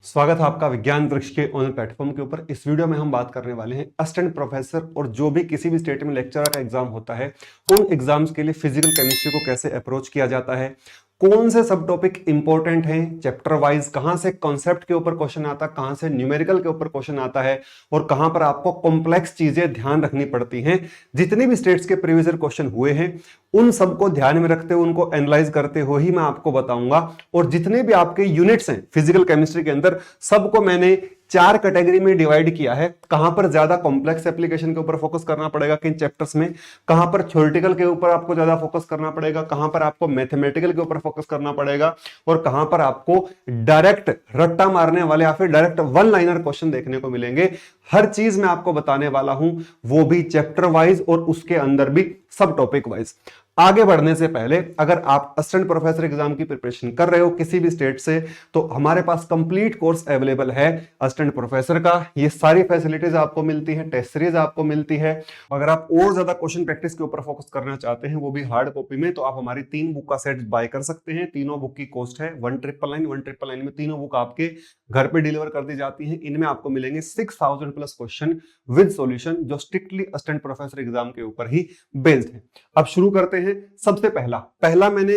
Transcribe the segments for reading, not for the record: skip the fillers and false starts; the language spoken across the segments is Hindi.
स्वागत है आपका विज्ञान वृक्ष के ऑनलाइन प्लेटफॉर्म के ऊपर। इस वीडियो में हम बात करने वाले हैं असिस्टेंट प्रोफेसर और जो भी किसी भी स्टेट में लेक्चरर का एग्जाम होता है उन एग्जाम्स के लिए फिजिकल केमिस्ट्री को कैसे अप्रोच किया जाता है, कौन से सब टॉपिक इंपॉर्टेंट हैं चैप्टर वाइज, कहां से कॉन्सेप्ट के ऊपर क्वेश्चन आता है, कहां से न्यूमेरिकल के ऊपर क्वेश्चन आता है और कहां पर आपको कॉम्प्लेक्स चीजें ध्यान रखनी पड़ती हैं। जितने भी स्टेट्स के प्रीवियस ईयर क्वेश्चन हुए हैं उन सबको ध्यान में रखते हुए उनको एनालाइज करते हुए ही मैं आपको बताऊंगा। और जितने भी आपके यूनिट्स हैं फिजिकल केमिस्ट्री के अंदर सबको मैंने 4 कैटेगरी में डिवाइड किया है। कहां पर ज्यादा कॉम्प्लेक्स एप्लीकेशन के ऊपर फोकस करना पड़ेगा किन चैप्टर्स में, कहां पर थ्योरेटिकल के ऊपर आपको ज्यादा फोकस करना पड़ेगा, कहां पर आपको मैथमेटिकल के ऊपर फोकस करना पड़ेगा और कहां पर आपको डायरेक्ट रट्टा मारने वाले या फिर डायरेक्ट वन लाइनर क्वेश्चन देखने को मिलेंगे। हर चीज मैं आपको बताने वाला हूं, वो भी चैप्टर वाइज और उसके अंदर भी सब टॉपिक वाइज। आगे बढ़ने से पहले अगर आप असिस्टेंट प्रोफेसर एग्जाम की प्रिपरेशन कर रहे हो किसी भी स्टेट से तो हमारे पास कंप्लीट कोर्स अवेलेबल है असिस्टेंट प्रोफेसर का। ये सारी फैसिलिटीज आपको मिलती है, टेस्ट सीरीज आपको मिलती है। अगर आप और ज्यादा क्वेश्चन प्रैक्टिस के ऊपर फोकस करना चाहते हैं वो भी हार्ड कॉपी में, तो आप हमारी 3 बुक का सेट बाय कर सकते हैं। तीनों बुक की कॉस्ट है 1999 में तीनों बुक आपके घर पे डिलीवर कर दी जाती है। इनमें आपको मिलेंगे 6000 प्लस क्वेश्चन विद सॉल्यूशन जो स्ट्रिक्टली असिस्टेंट प्रोफेसर एग्जाम के ऊपर ही बेस्ड है। अब शुरू करते हैं। सबसे पहला मैंने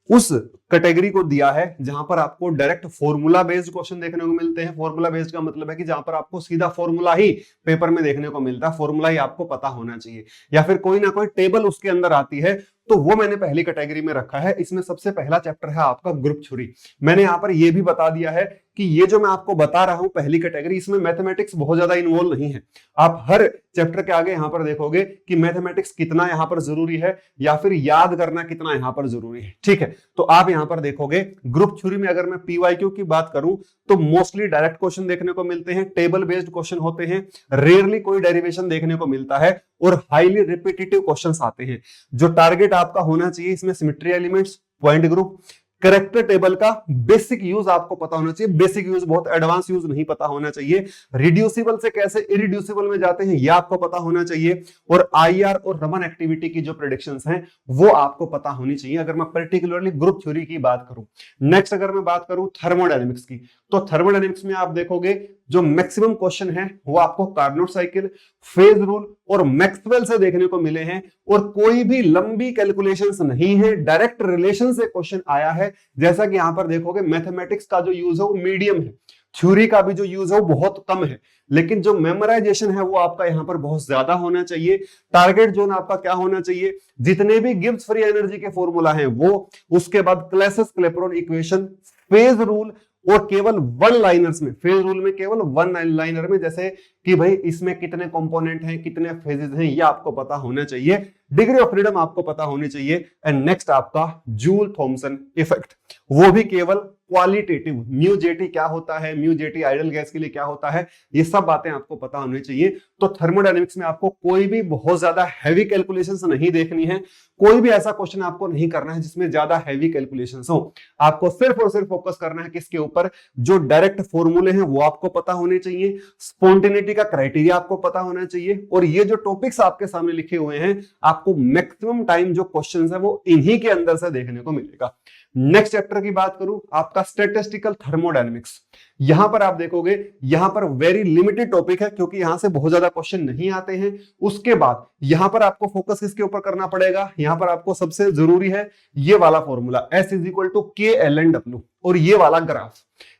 उस कैटेगरी को दिया है जहां पर आपको डायरेक्ट फॉर्मूला बेस्ड क्वेश्चन देखने को मिलते हैं। फॉर्मूला बेस्ड का मतलब है कि जहां पर आपको सीधा फॉर्मूला ही पेपर में देखने को मिलता है, फॉर्मूला ही आपको पता होना चाहिए या फिर कोई ना कोई टेबल उसके अंदर आती है, तो वो मैंने पहली कैटेगरी में रखा है। इसमें सबसे पहला चैप्टर है आपका ग्रुप थ्योरी। मैंने यहां पर यह भी बता दिया है कि ये जो मैं आपको बता रहा हूं पहली कैटेगरी, इसमें मैथमेटिक्स बहुत ज्यादा इन्वॉल्व नहीं है। आप हर चैप्टर के आगे यहां पर देखोगे कि मैथमेटिक्स कितना यहां पर जरूरी है या फिर याद करना कितना यहां पर जरूरी है। ठीक है, तो आप यहां पर देखोगे ग्रुप थ्योरी में अगर मैं पीवाईक्यू की बात करूं तो मोस्टली डायरेक्ट क्वेश्चन देखने को मिलते हैं, टेबल बेस्ड क्वेश्चन होते हैं, रेयरली कोई डेरिवेशन देखने को मिलता है और हाईली रिपीटेटिव क्वेश्चंस आते हैं। जो टारगेट आपका होना चाहिए इसमें symmetry elements, point group, character table का बेसिक यूज आपको पता होना चाहिए। बेसिक यूज, बहुत एडवांस यूज नहीं पता होना चाहिए। रिड्यूसिबल से कैसे इरिड्यूसिबल में जाते हैं यह आपको पता होना चाहिए। और आईआर और रमन एक्टिविटी की जो प्रेडिक्शंस हैं वो आपको पता होनी चाहिए अगर मैं पर्टिकुलरली ग्रुप थ्योरी की बात करूं। नेक्स्ट अगर मैं बात करूं थर्मोडायनेमिक्स की, तो थर्मोडायनेमिक्स में आप देखोगे जो मैक्सिमम क्वेश्चन है वो आपको कार्नोट साइकिल, फेज रूल और मैक्सवेल से देखने को मिले हैं और कोई भी लंबी कैलकुलेशंस नहीं है, डायरेक्ट रिलेशन से क्वेश्चन आया है। जैसा कि यहां पर देखोगे मैथमेटिक्स का जो यूज है वो मीडियम है, थ्योरी का भी जो यूज है वो बहुत कम है, लेकिन जो मेमोराइजेशन है वो आपका यहां पर बहुत ज्यादा होना चाहिए। टारगेट जोन आपका क्या होना चाहिए, जितने भी गिब्स फ्री एनर्जी के फॉर्मूला हैं वो, उसके बाद क्लैसियस क्लेपेरॉन इक्वेशन, फेज रूल और केवल वन लाइनर्स में, फेज रूल में केवल वन लाइनर में, जैसे कि भाई इसमें कितने कंपोनेंट हैं, कितने फेजेस हैं, ये आपको पता होना चाहिए। डिग्री ऑफ फ्रीडम आपको पता होनी चाहिए। एंड नेक्स्ट आपका जूल थॉमसन इफेक्ट, वो भी केवल क्वालिटेटिव, म्यू जेटी क्या होता है, म्यू जेटी आइडल गैस के लिए क्या होता है, ये सब बातें आपको पता होनी चाहिए। तो थर्मोडायनेमिक्स में आपको कोई भी बहुत ज्यादा हैवी कैलकुलेशंस नहीं देखनी है, कोई भी ऐसा क्वेश्चन आपको नहीं करना है जिसमें ज्यादा हैवी कैलकुलेशंस हो। आपको सिर्फ और सिर्फ फोकस करना है किसके ऊपर, जो डायरेक्ट फॉर्मूले हैं वो आपको पता होने चाहिए, स्पॉन्टेनिटी का क्राइटेरिया आपको पता होना चाहिए और ये जो टॉपिक्स आपके सामने लिखे हुए हैं आपको मैक्सिमम टाइम जो क्वेश्चंस है वो इन्हीं के अंदर से देखने को मिलेगा। नेक्स्ट चैप्टर की बात करूं आपका स्टैटिस्टिकल थर्मोडायनेमिक्स, यहां पर आप देखोगे यहां पर वेरी लिमिटेड टॉपिक है क्योंकि यहां से बहुत ज्यादा क्वेश्चन नहीं आते हैं। उसके बाद यहां पर आपको फोकस किसके ऊपर करना पड़ेगा, यहां पर आपको सबसे जरूरी है ये वाला फॉर्मूला S=KLN W और ये वाला ग्राफ,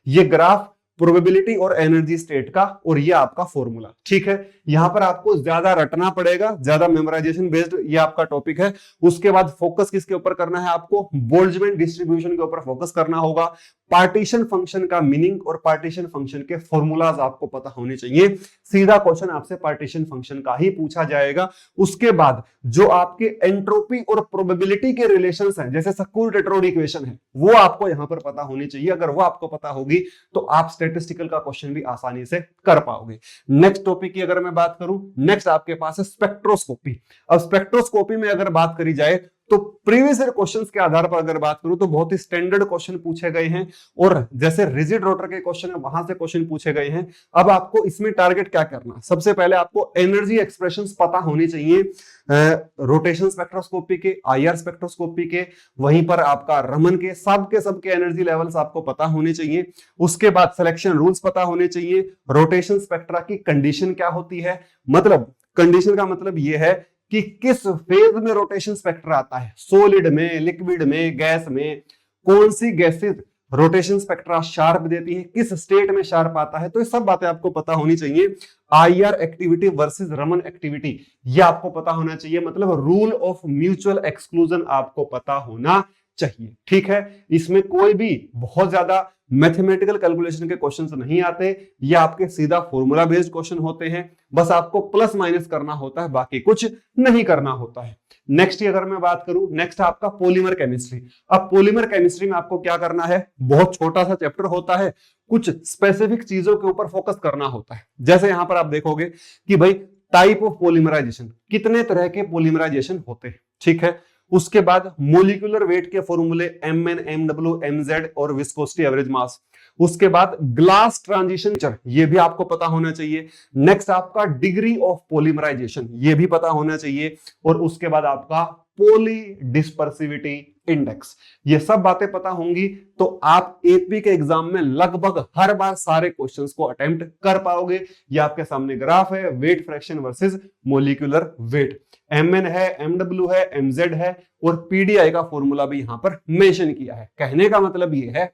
ये ग्राफ प्रोबेबिलिटी और एनर्जी स्टेट का और ये आपका फॉर्मूला। ठीक है, यहां पर आपको ज्यादा रटना पड़ेगा, ज्यादा मेमोराइजेशन बेस्ड ये आपका टॉपिक है। उसके बाद फोकस किसके ऊपर करना है, आपको बोल्ट्जमैन डिस्ट्रीब्यूशन के ऊपर फोकस करना होगा। पार्टीशन फंक्शन का मीनिंग और पार्टीशन फंक्शन के फॉर्मूलाज आपको पता होने चाहिए। सीधा क्वेश्चन आपसे पार्टीशन फंक्शन का ही पूछा जाएगा। उसके बाद जो आपके एंट्रोपी और प्रोबेबिलिटी के रिलेशंस हैं, जैसे सकूर-टेट्रोड इक्वेशन है, वो आपको यहां पर पता होनी चाहिए। अगर वो आपको पता होगी तो आप स्टैटिस्टिकल का क्वेश्चन भी आसानी से कर पाओगे। नेक्स्ट टॉपिक की अगर मैं बात करूं, नेक्स्ट आपके पास है स्पेक्ट्रोस्कोपी। अब स्पेक्ट्रोस्कोपी में अगर बात करी जाए तो प्रीवियस ईयर क्वेश्चंस के आधार पर अगर बात करूं तो बहुत ही स्टैंडर्ड क्वेश्चन पूछे गए हैं, और जैसे रिजिड रोटर के क्वेश्चन है वहां से क्वेश्चन पूछे गए हैं। अब आपको इसमें टारगेट क्या करना, सबसे पहले आपको एनर्जी एक्सप्रेशंस पता होनी चाहिए, रोटेशन स्पेक्ट्रोस्कोपी के, आईआर स्पेक्ट्रोस्कोपी के, वहीं पर आपका रमन के, सबके एनर्जी लेवल्स आपको पता होने चाहिए। उसके बाद सिलेक्शन रूल्स पता होने चाहिए, रोटेशन स्पेक्ट्रा की कंडीशन क्या होती है, मतलब कंडीशन का मतलब यह है कि किस फेज में रोटेशन स्पेक्ट्रा आता है, सॉलिड में, लिक्विड में, गैस में, कौन सी गैसेस रोटेशन स्पेक्ट्रा शार्प देती है, किस स्टेट में शार्प आता है, तो ये सब बातें आपको पता होनी चाहिए। IR activity versus Raman activity ये आपको पता होना चाहिए, मतलब रूल ऑफ म्यूचुअल एक्सक्लूजन आपको पता होना चाहिए। ठीक है, इसमें कोई भी बहुत ज्यादा मैथमेटिकल कैलकुलेशन के क्वेश्चंस नहीं आते, ये आपके सीधा फॉर्मूला बेस्ड क्वेश्चन होते हैं, बस आपको प्लस माइनस करना होता है, बाकी कुछ नहीं करना होता है। नेक्स्ट अगर मैं बात करूं, नेक्स्ट आपका पॉलीमर केमिस्ट्री। अब पॉलीमर केमिस्ट्री में आपको क्या करना है, बहुत छोटा सा चैप्टर होता है, कुछ स्पेसिफिक चीजों के ऊपर फोकस करना होता है। जैसे यहां पर आप देखोगे कि भाई टाइप ऑफ पॉलीमराइजेशन, कितने तरह के पॉलीमराइजेशन होते हैं, ठीक है। उसके बाद मोलिकुलर वेट के फॉर्मूले mn, mw, mz और विस्कोसिटी एवरेज मास। उसके बाद ग्लास ट्रांजिशन, ये भी आपको पता होना चाहिए। नेक्स्ट आपका डिग्री ऑफ पॉलीमराइजेशन, ये भी पता होना चाहिए। और उसके बाद आपका पॉली डिस्पर्सिविटी इंडेक्स, ये सब बातें पता होंगी तो आप एपी के एग्जाम में लगभग हर बार सारे क्वेश्चंस को अटेम्प्ट कर पाओगे। ये आपके सामने ग्राफ है, weight fraction versus molecular weight, mn है, mw है, mz है, और पीडीआई का फॉर्मूला भी यहां पर मेंशन किया है। कहने का मतलब ये है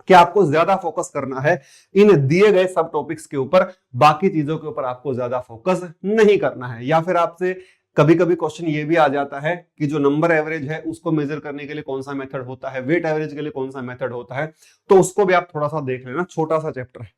कि आपको ज्यादा फोकस करना है इन दिए गए सब टॉपिक्स के ऊपर, बाकी चीजों के ऊपर आपको ज्यादा फोकस नहीं करना है। या फिर आपसे कभी कभी क्वेश्चन ये भी आ जाता है कि जो नंबर एवरेज है उसको मेजर करने के लिए कौन सा मेथड होता है, वेट एवरेज के लिए कौन सा मेथड होता है, तो उसको भी आप थोड़ा सा देख लेना, छोटा सा चैप्टर है।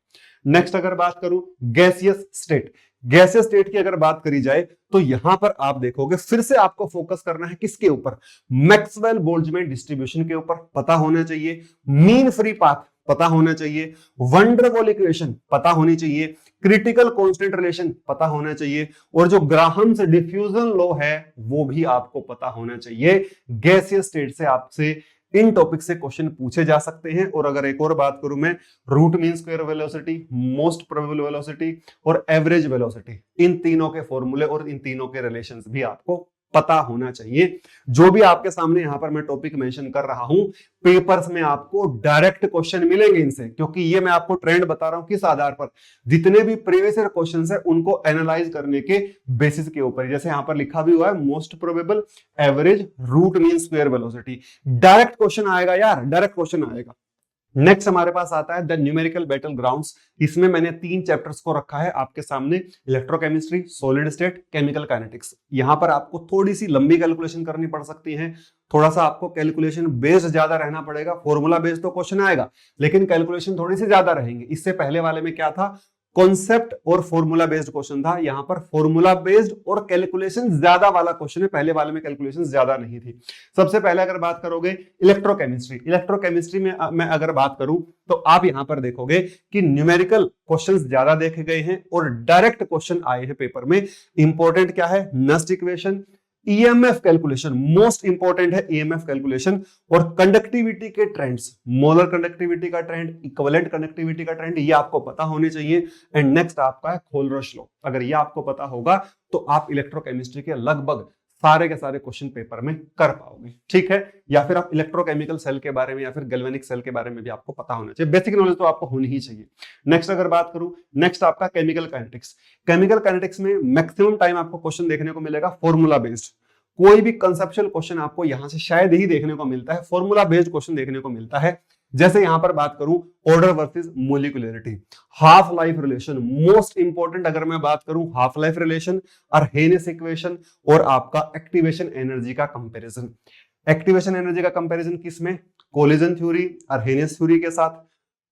नेक्स्ट अगर बात करूं गैसियस स्टेट, गैसियस स्टेट की अगर बात करी जाए तो यहां पर आप देखोगे फिर से आपको फोकस करना है किसके ऊपर, मैक्सवेल बोल्ट्जमैन डिस्ट्रीब्यूशन के ऊपर पता होना चाहिए, मीन फ्री पाथ पता होना चाहिए, वंडरवॉल इक्वेशन पता होनी चाहिए, क्रिटिकल कांस्टेंट रिलेशन पता होना चाहिए, और जो ग्राहम्स डिफ्यूजन लॉ है वो भी आपको पता होना चाहिए। गैसियस स्टेट से आपसे इन टॉपिक से क्वेश्चन पूछे जा सकते हैं। और अगर एक और बात करूं मैं, root mean square velocity, most probable velocity और एवरेज वेलोसिटी, इन तीनों के फॉर्मूले और इन तीनों के रिलेशंस भी आपको पता होना चाहिए। जो भी आपके सामने यहां पर मैं टॉपिक मेंशन कर रहा हूं, पेपर्स में आपको डायरेक्ट क्वेश्चन मिलेंगे इनसे, क्योंकि ये मैं आपको ट्रेंड बता रहा हूं किस आधार पर, जितने भी प्रीवियस ईयर क्वेश्चंस है उनको एनालाइज करने के बेसिस के ऊपर। जैसे यहां पर लिखा भी हुआ है most probable, average, root mean square velocity, direct question आएगा यार, डायरेक्ट क्वेश्चन आएगा। नेक्स्ट हमारे पास आता है द न्यूमेरिकल बैटल ग्राउंड्स। इसमें मैंने 3 चैप्टर्स को रखा है आपके सामने, electrochemistry, solid state, chemical kinetics. यहां पर आपको थोड़ी सी लंबी कैलकुलेशन करनी पड़ सकती है, थोड़ा सा आपको कैलकुलेशन बेस्ड ज्यादा रहना पड़ेगा। फॉर्मूला बेस्ड तो क्वेश्चन आएगा लेकिन कैलकुलेशन थोड़ी सी ज्यादा रहेंगे। इससे पहले वाले में क्या था, कॉन्सेप्ट और फॉर्मूला बेस्ड क्वेश्चन था, यहां पर फॉर्मूला बेस्ड और कैलकुलेशन ज्यादा वाला क्वेश्चन है। पहले वाले में कैलकुलेशन ज्यादा नहीं थी। सबसे पहले अगर बात करोगे इलेक्ट्रोकेमिस्ट्री, इलेक्ट्रोकेमिस्ट्री में मैं अगर बात करूं तो आप यहां पर देखोगे कि न्यूमेरिकल क्वेश्चंस ज्यादा देखे गए हैं और डायरेक्ट क्वेश्चन आए हैं पेपर में। इंपॉर्टेंट क्या है, Nernst equation, EMF calculation, most important है ईएमएफ कैलकुलेशन, और कंडक्टिविटी के ट्रेंड्स, मोलर कंडक्टिविटी का ट्रेंड, इक्विवेलेंट कंडक्टिविटी का ट्रेंड, ये आपको पता होने चाहिए। एंड नेक्स्ट आपका है खोलरश लॉ। अगर ये आपको पता होगा तो आप इलेक्ट्रोकेमिस्ट्री के लगभग सारे के सारे क्वेश्चन पेपर में कर पाओगे, ठीक है। या फिर आप इलेक्ट्रोकेमिकल सेल के बारे में या फिर गैल्वेनिक सेल के बारे में भी आपको पता होना चाहिए, बेसिक नॉलेज तो आपको होनी ही चाहिए। नेक्स्ट अगर बात करूं, नेक्स्ट आपका केमिकल काइनेटिक्स। केमिकल काइनेटिक्स में मैक्सिमम टाइम आपको क्वेश्चन देखने को मिलेगा फॉर्मूला बेस्ड। कोई भी कंसेप्चुअल क्वेश्चन आपको यहां से शायद ही देखने को मिलता है, फॉर्मूला बेस्ड क्वेश्चन देखने को मिलता है। जैसे यहां पर बात करूं order versus molecularity, half life relation, most important अगर मैं बात करूं हाफ लाइफ रिलेशन, अर्हेनियस इक्वेशन, और आपका एक्टिवेशन एनर्जी का कंपैरिजन। एक्टिवेशन एनर्जी का कंपैरिजन किसमें, कोलिजन थ्योरी अर्हेनियस थ्योरी के साथ,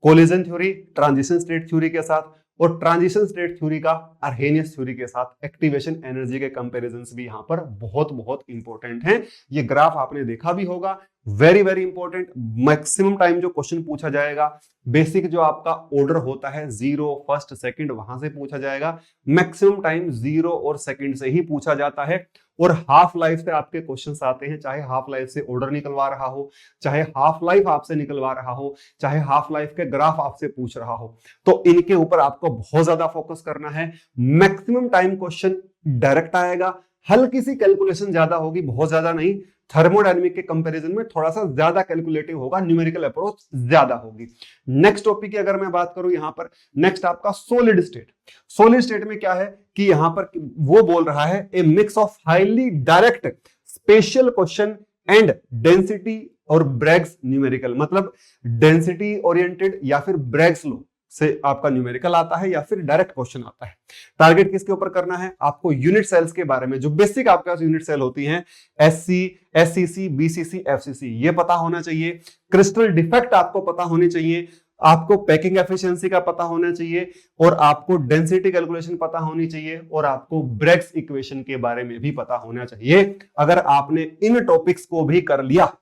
collision theory transition state theory के साथ, और ट्रांजिशन स्टेट थ्योरी का अर्हेनियस थ्योरी के साथ एक्टिवेशन एनर्जी के कंपैरिजंस भी यहां पर बहुत बहुत इंपॉर्टेंट हैं। ये ग्राफ आपने देखा भी होगा, very very important. Maximum time जो क्वेश्चन पूछा जाएगा, बेसिक जो आपका ऑर्डर होता है 0, फर्स्ट, सेकंड, वहां से पूछा जाएगा। मैक्सिमम टाइम 0 और सेकंड से ही पूछा जाता है। और हाफ लाइफ से आपके क्वेश्चंस आते हैं, चाहे हाफ लाइफ से ऑर्डर निकलवा रहा हो, चाहे हाफ लाइफ आपसे निकलवा रहा हो, चाहे हाफ लाइफ के ग्राफ आपसे पूछ रहा हो, तो इनके ऊपर आपको बहुत ज्यादा फोकस करना है। मैक्सिमम टाइम क्वेश्चन डायरेक्ट आएगा, हल्की सी कैलकुलेशन ज्यादा होगी, बहुत ज्यादा नहीं। थर्मोडायनेमिक के कंपैरिजन में थोड़ा सा ज्यादा कैलकुलेटिव होगा, न्यूमेरिकल अप्रोच ज्यादा होगी। नेक्स्ट टॉपिक की अगर मैं बात करूं यहां पर, नेक्स्ट आपका सॉलिड स्टेट। सॉलिड स्टेट में क्या है कि यहां पर वो बोल रहा है a mix of highly direct special question and density और ब्रैग्स न्यूमेरिकल, मतलब डेंसिटी ओरिएंटेड या फिर ब्रैग्स लो से आपका न्यूमेरिकल आता है या फिर डायरेक्ट क्वेश्चन आता है। टारगेट किसके ऊपर करना है, आपको यूनिट सेल्स के बारे में, जो बेसिक आपके पास यूनिट सेल होती हैं, एससी, एससीसी, बीसीसी, एफसीसी, ये पता होना चाहिए। क्रिस्टल डिफेक्ट आपको पता होनी चाहिए, आपको पैकिंग एफिशिएंसी का पता होना चाहिए, और आपको डेंसिटी कैलकुलेशन पता होनी चाहिए, और आपको ब्रैग्स इक्वेशन के बारे में भी पता होना चाहिए। अगर आपने इन टॉपिक्स को भी कर लिया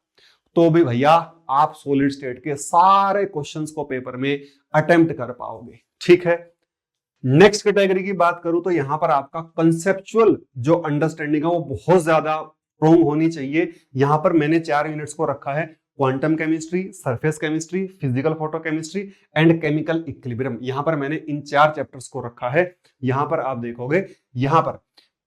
तो भी भैया आप सॉलिड स्टेट के सारे क्वेश्चंस को पेपर में अटेम्प्ट कर पाओगे। ठीक है, नेक्स्ट कैटेगरी की बात करूं तो यहां पर आपका कंसेप्चुअल जो अंडरस्टैंडिंग है वो बहुत ज्यादा स्ट्रॉन्ग होनी चाहिए। यहां पर मैंने 4 यूनिट्स को रखा है, quantum chemistry, surface chemistry, physical photochemistry and chemical equilibrium. यहां पर मैंने इन 4 चैप्टर्स को रखा है। यहां पर आप देखोगे, यहां पर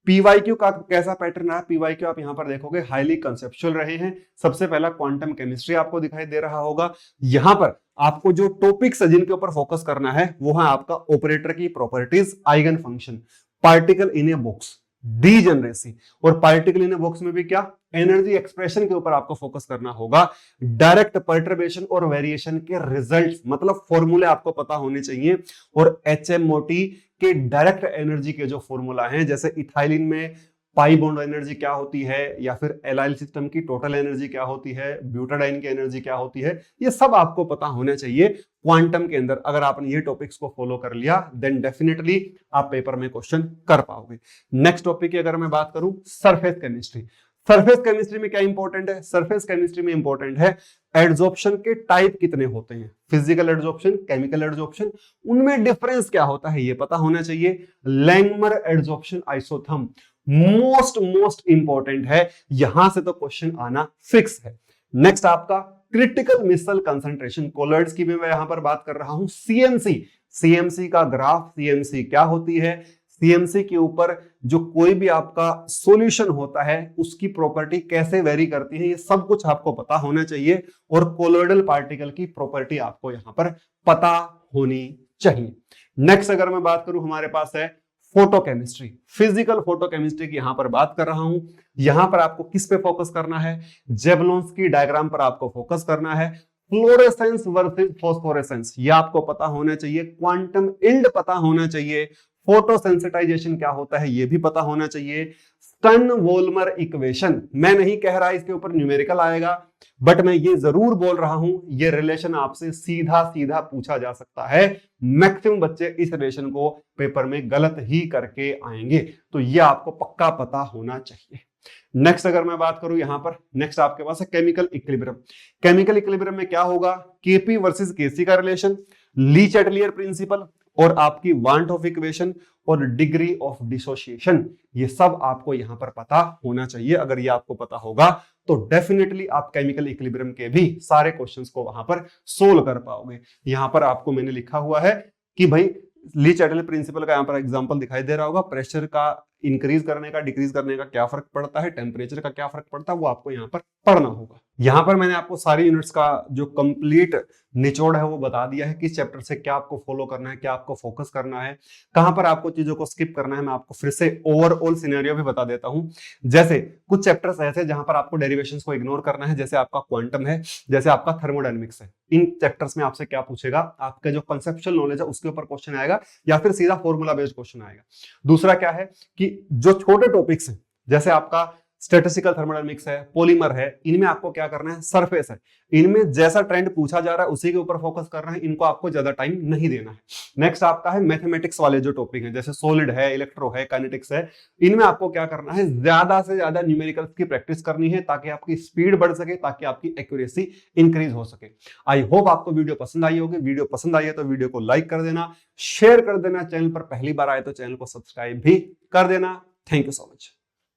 पीवाईक्यू का कैसा पैटर्न है, पीवाईक्यू आप यहां पर देखोगे हाईली कंसेप्चुअल रहे हैं। सबसे पहला क्वांटम केमिस्ट्री आपको दिखाई दे रहा होगा। यहां पर आपको जो टॉपिक्स है जिनके ऊपर फोकस करना है वो है आपका ऑपरेटर की properties, eigen function, particle in a box, degeneracy, और पार्टिकल इन ए बॉक्स में भी क्या, एनर्जी एक्सप्रेशन के ऊपर आपको फोकस करना होगा। डायरेक्ट पर्टर्बेशन और वेरिएशन के रिजल्ट्स, मतलब फॉर्मूले आपको पता होने चाहिए, और एचएमओटी के डायरेक्ट एनर्जी के जो फॉर्मूला हैं, जैसे इथाइलिन में पाई बॉन्ड एनर्जी क्या होती है, या फिर एलाइल सिस्टम की टोटल एनर्जी क्या होती है, ब्यूटाडाइन की एनर्जी क्या होती है, ये सब आपको पता होना चाहिए क्वांटम के अंदर। अगर आपने ये टॉपिक्स को फॉलो कर लिया देन डेफिनेटली आप पेपर में क्वेश्चन कर पाओगे। नेक्स्ट टॉपिक की अगर मैं बात करूं, सरफेस केमिस्ट्री। सरफेस केमिस्ट्री में क्या इंपॉर्टेंट है, सरफेस केमिस्ट्री में इंपॉर्टेंट है एड्सॉर्प्शन के टाइप कितने होते हैं, फिजिकल एड्सॉर्प्शन, केमिकल एड्सॉर्प्शन, उनमें डिफरेंस क्या होता है ये पता होना चाहिए। लैंगमर एड्सॉर्प्शन आइसोथर्म मोस्ट इंपॉर्टेंट है, यहां से तो क्वेश्चन आना फिक्स है। नेक्स्ट आपका क्रिटिकल मिसल कंसंट्रेशन, कोलॉइड्स की भी मैं यहां पर बात कर रहा हूं। सीएमसी, सीएमसी का ग्राफ, सीएमसी क्या होती है, सीएमसी के ऊपर जो कोई भी आपका सॉल्यूशन होता है उसकी प्रॉपर्टी कैसे वेरी करती है, ये सब कुछ आपको पता होना चाहिए। और कोलोइडल पार्टिकल की प्रॉपर्टी आपको यहां पर पता होनी चाहिए। नेक्स्ट अगर मैं बात करूं, हमारे पास है फोटोकेमिस्ट्री, फिजिकल फोटोकेमिस्ट्री की यहां पर बात कर रहा हूं। यहां पर आपको किस पे फोकस करना है, जेवलोंस्की डायग्राम पर आपको फोकस करना है। फ्लोरेसेंस वर्सेस फॉस्फोरेसेंस ये आपको पता होना चाहिए। क्वांटम इल्ड पता होना चाहिए। फोटोसेंसिटाइजेशन क्या होता है ये भी पता होना चाहिए। स्टर्न वोल्मर इक्वेशन, मैं नहीं कह रहा इसके ऊपर न्यूमेरिकल आएगा, बट मैं ये जरूर बोल रहा हूं ये रिलेशन आपसे सीधा सीधा पूछा जा सकता है। मैक्सिमम बच्चे इस रिलेशन को पेपर में गलत ही करके आएंगे, तो ये आपको पक्का पता होना चाहिए। नेक्स्ट अगर मैं बात करूं यहां पर, नेक्स्ट आपके पास है केमिकल इक्विलिब्रियम। केमिकल इक्विलिब्रियम में क्या होगा, केपी वर्सेस केसी का रिलेशन, ली चैटलियर प्रिंसिपल, और आपकी वांट ऑफ इक्वेशन और डिग्री ऑफ डिसोसिएशन, ये सब आपको यहां पर पता होना चाहिए। अगर ये आपको पता होगा तो डेफिनेटली आप केमिकल इक्विलिब्रियम के भी सारे क्वेश्चंस को वहां पर सोल्व कर पाओगे। यहां पर आपको मैंने लिखा हुआ है कि भाई ली चैटलियर प्रिंसिपल का यहां पर एग्जांपल दिखाई दे रहा होगा, प्रेशर का इंक्रीज करने का डिक्रीज करने का क्या फर्क पड़ता है, टेम्परेचर का क्या फर्क पड़ता है, वो आपको यहां पर पढ़ना होगा। यहां पर मैंने आपको सारी यूनिट्स का जो कंप्लीट निचोड़ है वो बता दिया है, किस चैप्टर से क्या आपको फॉलो करना है, क्या आपको फोकस करना है, कहां पर आपको चीजों को स्किप करना है। मैं आपको फिर से ओवरऑल सिनेरियो भी बता देता हूं। जैसे कुछ चैप्टर्स ऐसे जहां पर आपको डेरिवेशंस को इग्नोर करना है, जैसे आपका क्वांटम है, जैसे आपका थर्मोडायनेमिक्स है। इन चैप्टर्स में आपसे क्या पूछेगा, आपका जो कंसेप्चुअल नॉलेज है उसके ऊपर क्वेश्चन आएगा या फिर सीधा फॉर्मूला बेस्ड क्वेश्चन आएगा। दूसरा क्या है कि जो छोटे टॉपिक्स हैं, जैसे आपका स्टैटिस्टिकल थर्मोडायनेमिक्स है, पॉलीमर है, इनमें आपको क्या करना है, सरफेस है, इनमें जैसा ट्रेंड पूछा जा रहा है उसी के ऊपर फोकस करना है, इनको आपको ज्यादा टाइम नहीं देना है। नेक्स्ट आपका है मैथमेटिक्स वाले जो टॉपिक है, जैसे सॉलिड है, इलेक्ट्रो है, काइनेटिक्स है, इनमें आपको क्या करना है, ज्यादा से ज्यादा न्यूमेरिकल्स की प्रैक्टिस करनी है ताकि आपकी स्पीड बढ़ सके, ताकि आपकी एक्यूरेसी इंक्रीज हो सके। आई होप आपको वीडियो पसंद आई होगी। वीडियो पसंद आई है तो वीडियो को लाइक कर देना, शेयर कर देना, चैनल पर पहली बार आए तो चैनल को सब्सक्राइब भी कर देना। Thank you so much.